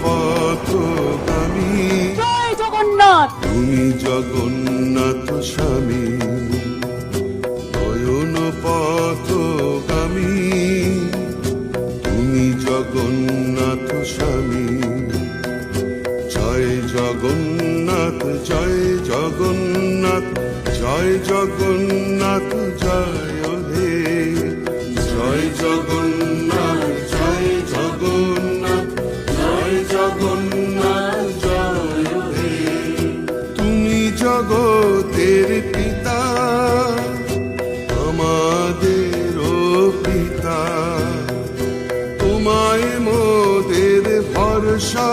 পথগামী, জয় জগন্নাথ। তুমি জগন্নাথ স্বামী, নয়ন পথগামী, তুমি জগন্নাথ স্বামী। জয় জগন্নাথ, জয় জগন্নাথ, জয় জগন্নাথ, জয় হে। জয় জগন্নাথ, জয় জগন্নাথ, জয় জগন্নাথ, জয় হে। তুমি জগতের পিতা, আমাদেরও পিতা, তোমায় মোদের ভরসা।